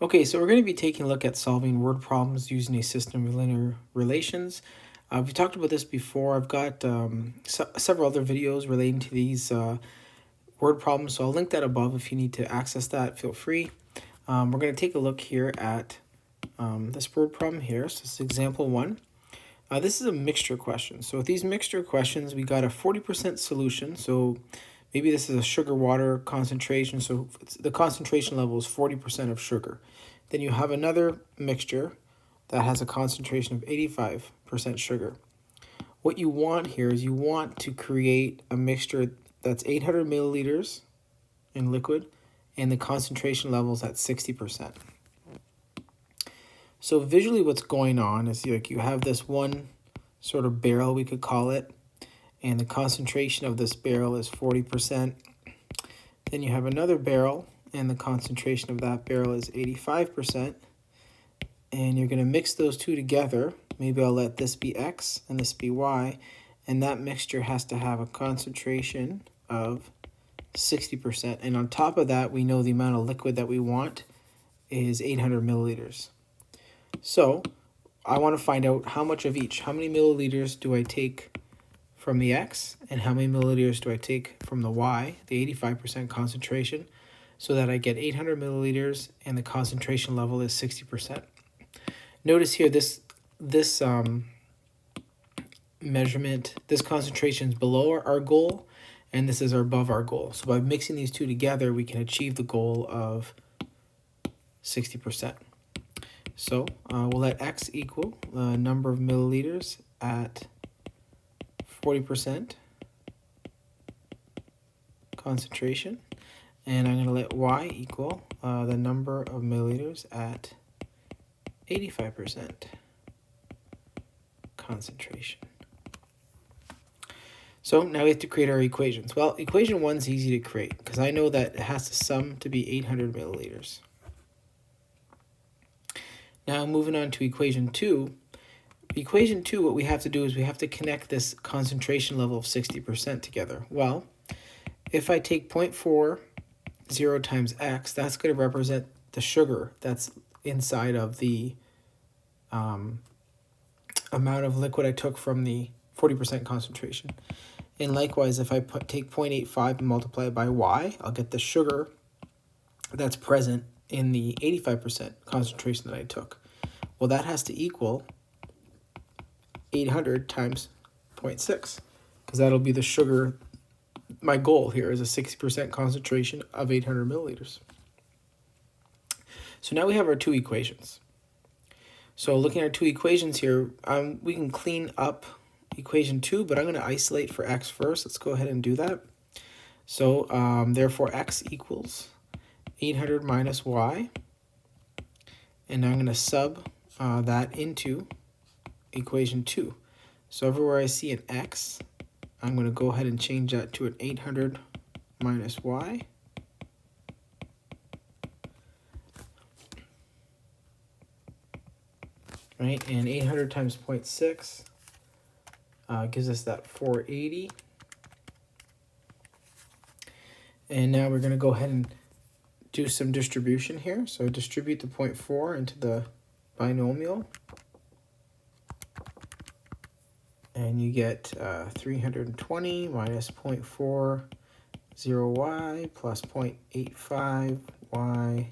Okay, so we're going to be taking a look at solving word problems using a system of linear relations. We've talked about this before. I've got several other videos relating to these word problems, so I'll link that above if you need to access that. Feel free. We're going to take a look here at this word problem here. So this is example 1. This is a mixture question. So with these mixture questions, we got a 40% solution. So maybe this is a sugar water concentration. So the concentration level is 40% of sugar. Then you have another mixture that has a concentration of 85% sugar. What you want here is you want to create a mixture that's 800 milliliters in liquid and the concentration level is at 60%. So visually what's going on is like you have this one sort of barrel, we could call it, and the concentration of this barrel is 40%. Then you have another barrel and the concentration of that barrel is 85%. And you're going to mix those two together. Maybe I'll let this be X and this be Y. And that mixture has to have a concentration of 60%. And on top of that, we know the amount of liquid that we want is 800 milliliters. So I want to find out how much of each. How many milliliters do I take from the X and how many milliliters do I take from the Y, the 85% concentration, so that I get 800 milliliters and the concentration level is 60%. Notice here this measurement, this concentration is below our goal and this is above our goal. So by mixing these two together, we can achieve the goal of 60%. So we'll let X equal the number of milliliters at 40% concentration. And I'm going to let Y equal the number of milliliters at 85% concentration. So now we have to create our equations. Well, equation 1 is easy to create because I know that it has to sum to be 800 milliliters. Now moving on to equation 2. Equation 2, what we have to do is we have to connect this concentration level of 60% together. Well, if I take 0.40 times X, that's going to represent the sugar that's inside of the amount of liquid I took from the 40% concentration. And likewise, if I take 0.85 and multiply it by Y, I'll get the sugar that's present in the 85% concentration that I took. Well, that has to equal 800 times 0.6, because that'll be the sugar. My goal here is a 60% concentration of 800 milliliters. So now we have our two equations. So looking at our two equations here, we can clean up equation 2, but I'm going to isolate for X first. Let's go ahead and do that. So therefore X equals 800 minus Y. And I'm going to sub that into equation 2. So everywhere I see an X, I'm going to go ahead and change that to an 800 minus Y. Right, and 800 times 0.6 gives us that 480. And now we're going to go ahead and do some distribution here. So distribute the 0.4 into the binomial. And you get 320 minus 0.40y plus 0.85y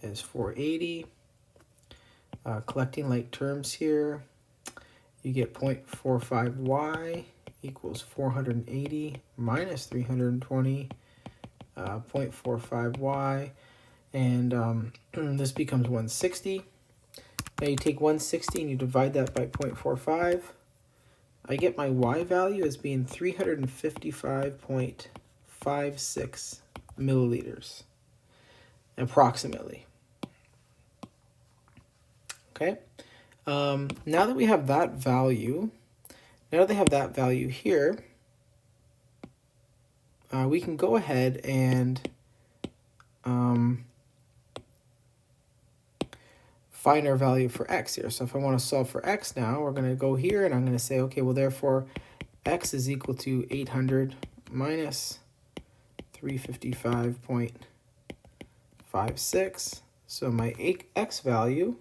is 480. Collecting like terms here, you get 0.45y equals 480 minus 320, 0.45y, and this becomes 160. Now you take 160 and you divide that by 0.45. I get my y value as being 355.56 milliliters, approximately. Okay, now that we have that value, now that they have that value here, we can go ahead and find our value for X here. So if I want to solve for X now, we're going to go here and I'm going to say, okay, well, therefore, X is equal to 800 minus 355.56. So my x value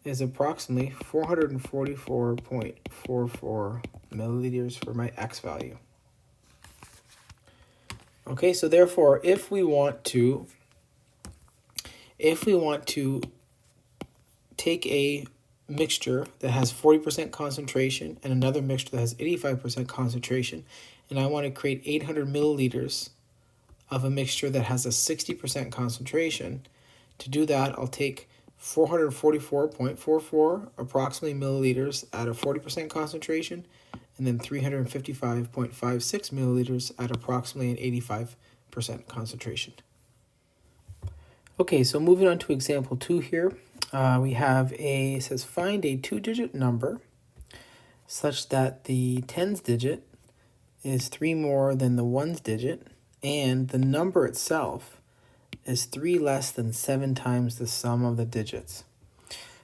is approximately 444.44 milliliters for my x value. Okay, so therefore, if we want to take a mixture that has 40% concentration and another mixture that has 85% concentration, and I want to create 800 milliliters of a mixture that has a 60% concentration, to do that, I'll take 444.44 approximately milliliters at a 40% concentration, and then 355.56 milliliters at approximately an 85% concentration. Okay, so moving on to example 2 here, we have it says find a 2-digit number such that the tens digit is 3 more than the ones digit, and the number itself is 3 less than 7 times the sum of the digits.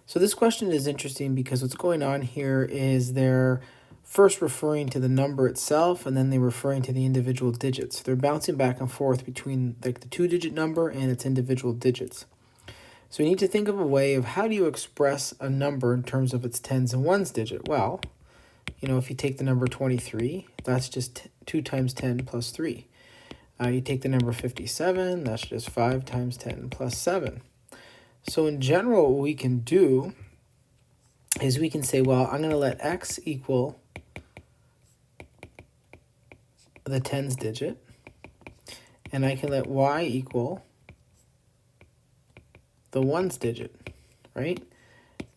So this question is interesting because what's going on here is they're first referring to the number itself, and then they're referring to the individual digits. They're bouncing back and forth between like the 2-digit number and its individual digits. So you need to think of a way of how do you express a number in terms of its tens and ones digit. Well, if you take the number 23, that's just 2 times 10 plus 3. You take the number 57, that's just 5 times 10 plus 7. So in general, what we can do is we can say, well, I'm going to let x equal the tens digit, and I can let y equal the ones digit, right?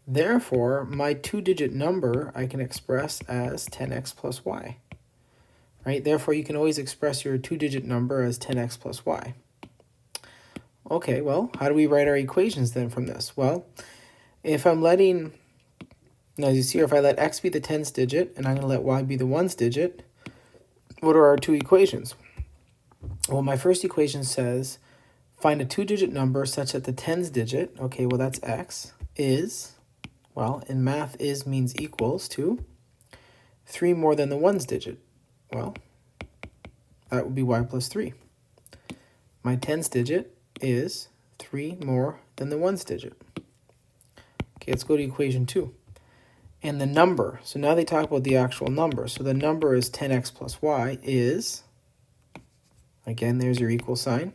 Therefore, my 2-digit number I can express as 10x plus y, right? Therefore, you can always express your 2-digit number as 10x plus y. Okay, well, how do we write our equations then from this? Well, if I'm letting, as you see here, if I let x be the tens digit and I'm going to let y be the ones digit, what are our 2 equations? Well, my first equation says find a 2-digit number such that the tens digit, okay, well, that's x, is, well, in math, is means equals to 3 more than the ones digit. Well, that would be y plus 3. My tens digit is 3 more than the ones digit. Okay, let's go to equation 2. And the number, so now they talk about the actual number. So the number is 10x plus y is, again, there's your equal sign,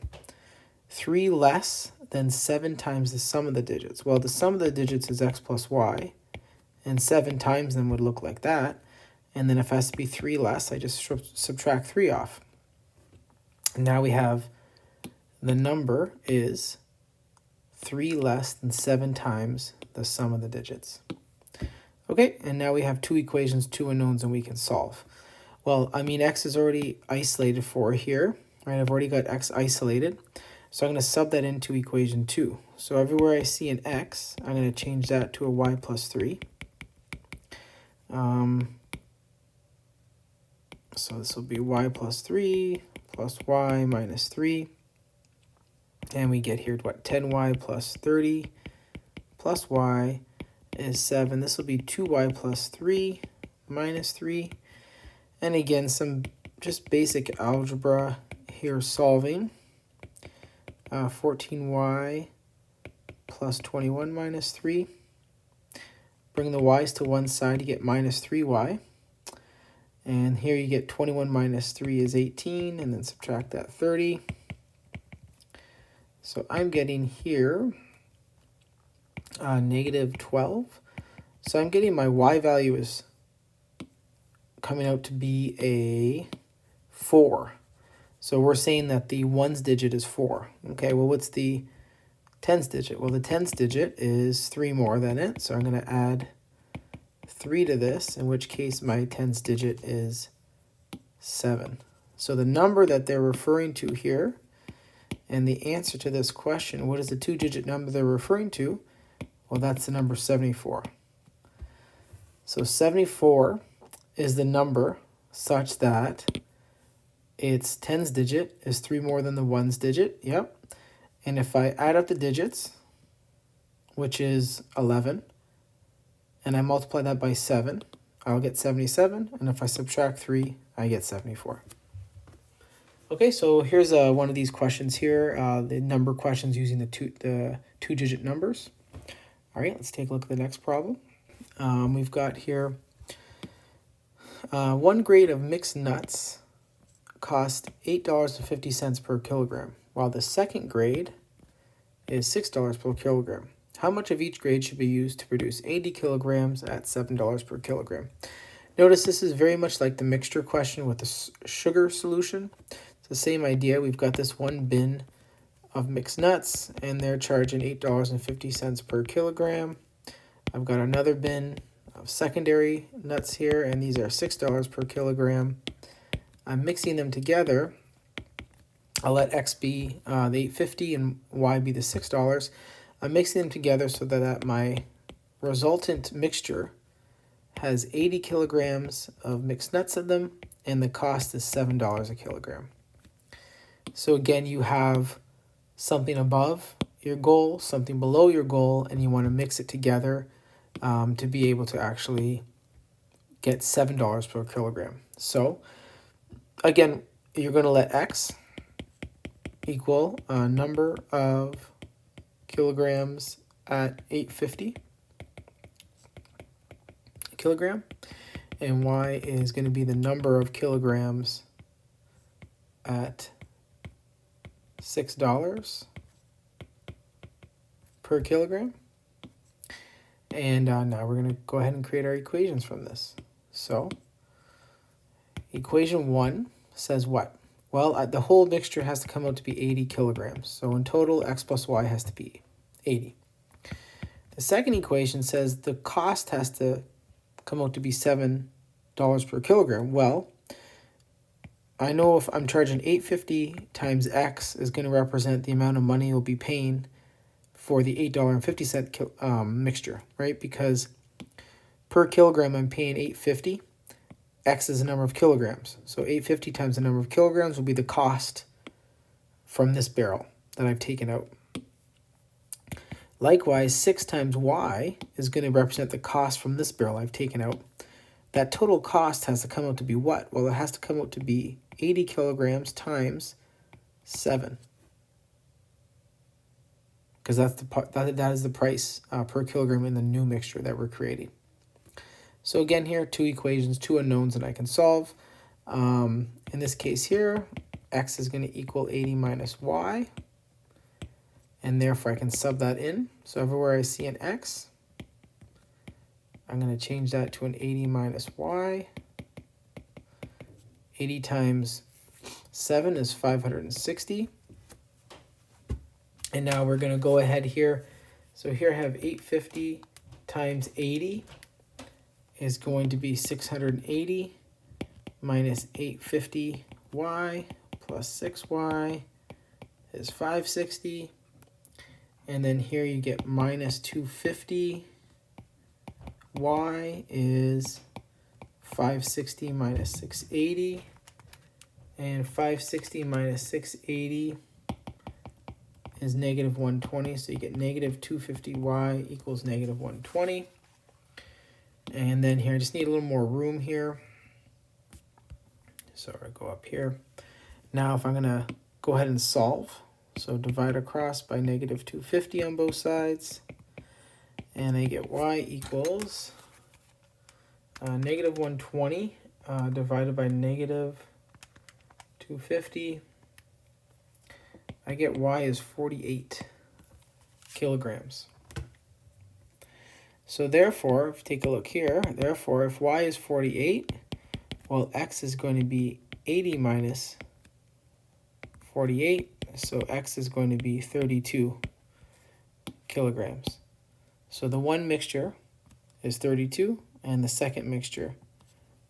3 less than 7 times the sum of the digits. Well, the sum of the digits is x plus y, and 7 times them would look like that. And then if it has to be 3 less, I just subtract 3 off. And now we have the number is 3 less than 7 times the sum of the digits. Okay, and now we have 2 equations, 2 unknowns, and we can solve. Well, I mean, x is already isolated for here, right? I've already got x isolated. So I'm going to sub that into equation 2. So everywhere I see an x, I'm going to change that to a y plus 3. So this will be y plus 3 plus y minus 3. And we get here, what, 10y plus 30 plus y is 7. This will be 2y plus 3 minus 3. And again, some just basic algebra here solving. 14y plus 21 minus 3. Bring the y's to one side, you get minus 3y. And here you get 21 minus 3 is 18, and then subtract that 30. So I'm getting here negative 12. So I'm getting my y value is coming out to be a 4. So we're saying that the ones digit is 4. Okay, well, what's the tens digit? Well, the tens digit is 3 more than it. So I'm going to add 3 to this, in which case my tens digit is 7. So the number that they're referring to here, and the answer to this question, what is the 2-digit number they're referring to? Well, that's the number 74. So 74 is the number such that its tens digit is 3 more than the ones digit. Yep. And if I add up the digits, which is 11, and I multiply that by 7, I'll get 77. And if I subtract 3, I get 74. Okay, so here's one of these questions here, the number questions using the two-digit numbers. All right, let's take a look at the next problem. We've got here 1 grade of mixed nuts cost $8.50 per kilogram, while the second grade is $6 per kilogram. How much of each grade should be used to produce 80 kilograms at $7 per kilogram? Notice this is very much like the mixture question with the sugar solution. It's the same idea. We've got this one bin of mixed nuts, and they're charging $8.50 per kilogram. I've got another bin of secondary nuts here, and these are $6 per kilogram. I'm mixing them together. I'll let X be the $8.50 and Y be the $6. I'm mixing them together so that my resultant mixture has 80 kilograms of mixed nuts in them, and the cost is $7 a kilogram. So again, you have something above your goal, something below your goal, and you want to mix it together to be able to actually get $7 per kilogram. So again, you're going to let X equal a number of kilograms at $8.50 a kilogram, and Y is going to be the number of kilograms at $6 per kilogram. And now we're going to go ahead and create our equations from this. So equation 1 says what? Well, the whole mixture has to come out to be 80 kilograms. So in total, X plus Y has to be 80. The second equation says the cost has to come out to be $7 per kilogram. Well, I know if I'm charging $8.50 times X is going to represent the amount of money you'll be paying for the $8.50 mixture, right? Because per kilogram I'm paying $8.50. X is the number of kilograms. So $8.50 times the number of kilograms will be the cost from this barrel that I've taken out. Likewise, 6 times Y is going to represent the cost from this barrel I've taken out. That total cost has to come out to be what? Well, it has to come out to be 80 kilograms times 7. Because that is the price per kilogram in the new mixture that we're creating. So again here, 2 equations, 2 unknowns that I can solve. In this case here, X is going to equal 80 minus Y. And therefore I can sub that in. So everywhere I see an X, I'm going to change that to an 80 minus Y. 80 times 7 is 560. And now we're going to go ahead here. So here I have 850 times 80 is going to be 680 minus 850Y plus 6Y is 560. And then here you get minus 250. Y is 560 minus 680. And 560 minus 680 is negative 120. So you get negative 250Y equals negative 120. And then here, I just need a little more room here. So I go up here. Now if I'm going to go ahead and solve, so divide across by negative 250 on both sides. And I get Y equals negative 120 divided by negative 250. I get Y is 48 kilograms. So therefore, if you take a look here, therefore if Y is 48, well, X is going to be 80 minus 48. So X is going to be 32 kilograms. So the one mixture is 32 and the second mixture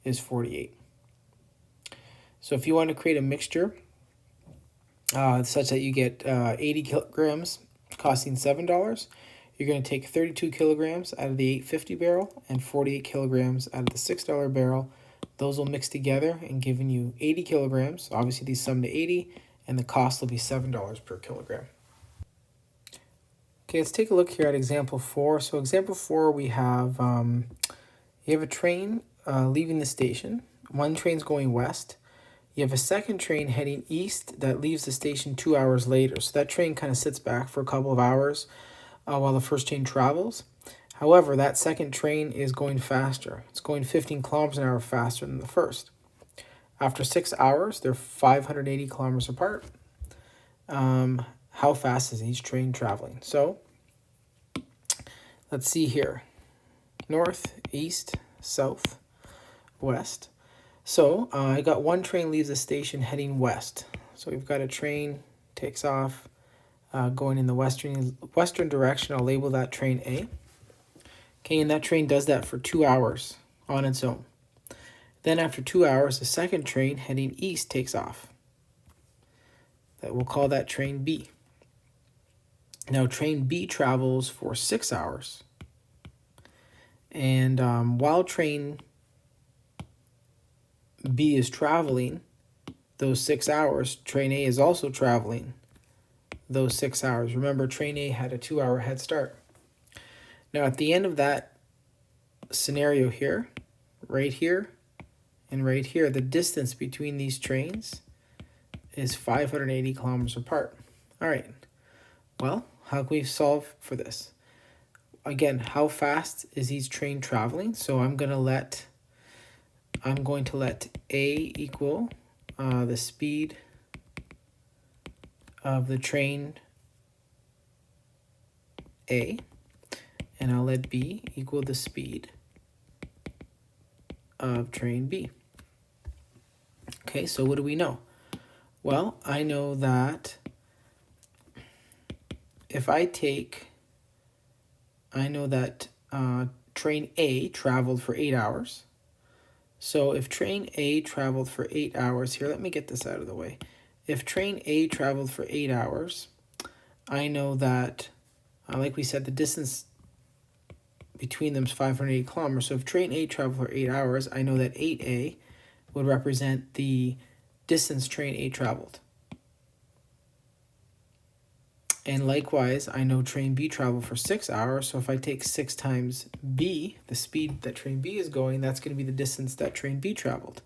is 48. So if you want to create a mixture such that you get 80 kilograms costing $7, you're going to take 32 kilograms out of the 850 barrel and 48 kilograms out of the $6 barrel. Those will mix together and giving you 80 kilograms. Obviously these sum to 80 and the cost will be $7 per kilogram. Okay, let's take a look here at example 4. So example 4, we have you have a train leaving the station. One train's going west. You have a second train heading east that leaves the station 2 hours later. So that train kind of sits back for a couple of hours while the first train travels. However, that second train is going faster. It's going 15 kilometers an hour faster than the first. After 6 hours, they're 580 kilometers apart. How fast is each train traveling? So let's see here. North, east, south, west. So I got one train leaves the station heading west. So we've got a train takes off going in the western direction. I'll label that train A. Okay, and that train does that for 2 hours on its own. Then after 2 hours, the second train heading east takes off. We'll call that train B. Now train B travels for 6 hours. And while train B is traveling those 6 hours, train A is also traveling those 6 hours. Remember, train A had a 2 hour head start. Now at the end of that scenario here, right here, and right here, the distance between these trains is 580 kilometers apart. All right, well, how can we solve for this? Again, how fast is each train traveling? So I'm going to let A equal the speed of the train A, and I'll let B equal the speed of train B. Okay, so what do we know? Well, I know that train A traveled for 8 hours. So if train A traveled for 8 hours, here, let me get this out of the way. If train A traveled for 8 hours, I know that, like we said, the distance between them is 580 kilometers. So if train A traveled for 8 hours, I know that 8A would represent the distance train A traveled. And likewise, I know train B traveled for 6 hours. So if I take 6 times B, the speed that train B is going, that's going to be the distance that train B traveled.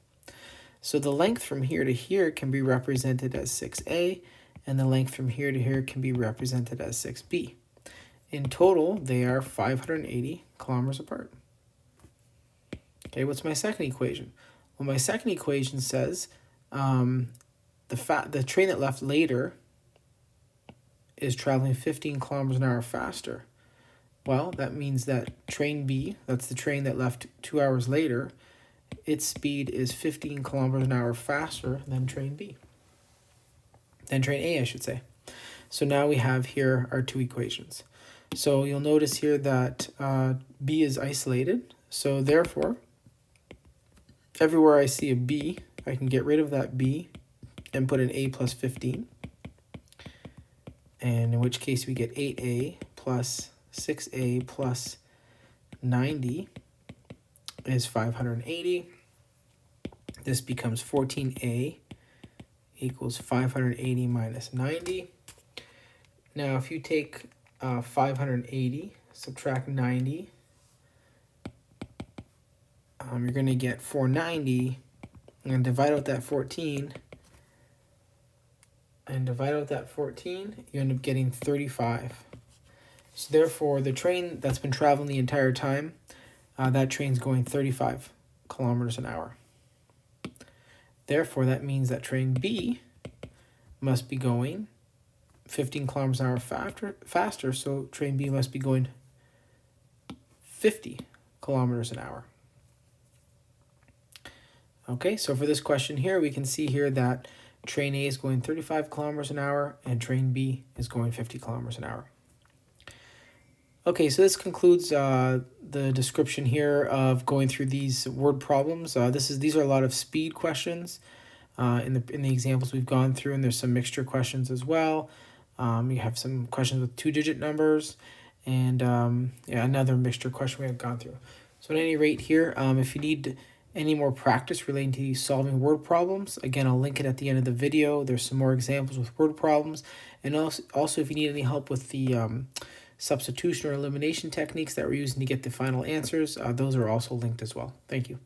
So the length from here to here can be represented as 6A, and the length from here to here can be represented as 6B. In total, they are 580 kilometers apart. Okay, what's my second equation? Well, my second equation says the train that left later is traveling 15 kilometers an hour faster. Well, that means that train B, that's the train that left 2 hours later, its speed is 15 kilometers an hour faster than train B. Than train A, I should say. So now we have here our two equations. So you'll notice here that B is isolated. So therefore, everywhere I see a B, I can get rid of that B and put an A plus 15. And in which case we get 8A plus 6A plus 90 is 580. This becomes 14A equals 580 minus 90. Now if you take 580, subtract 90, you're going to get 490, and divide out that 14, you end up getting 35. So therefore, the train that's been traveling the entire time, that train's going 35 kilometers an hour. Therefore, that means that train B must be going 15 kilometers an hour faster, so train B must be going 50 kilometers an hour. Okay, so for this question here, we can see here that train A is going 35 kilometers an hour and train B is going 50 kilometers an hour. Okay, so this concludes the description here of going through these word problems. These are a lot of speed questions in the examples we've gone through, and there's some mixture questions as well. You have some questions with 2-digit numbers, and another mixture question we have gone through. So at any rate here, if you need any more practice relating to solving word problems, again, I'll link it at the end of the video. There's some more examples with word problems. And also if you need any help with the substitution or elimination techniques that we're using to get the final answers, those are also linked as well. Thank you.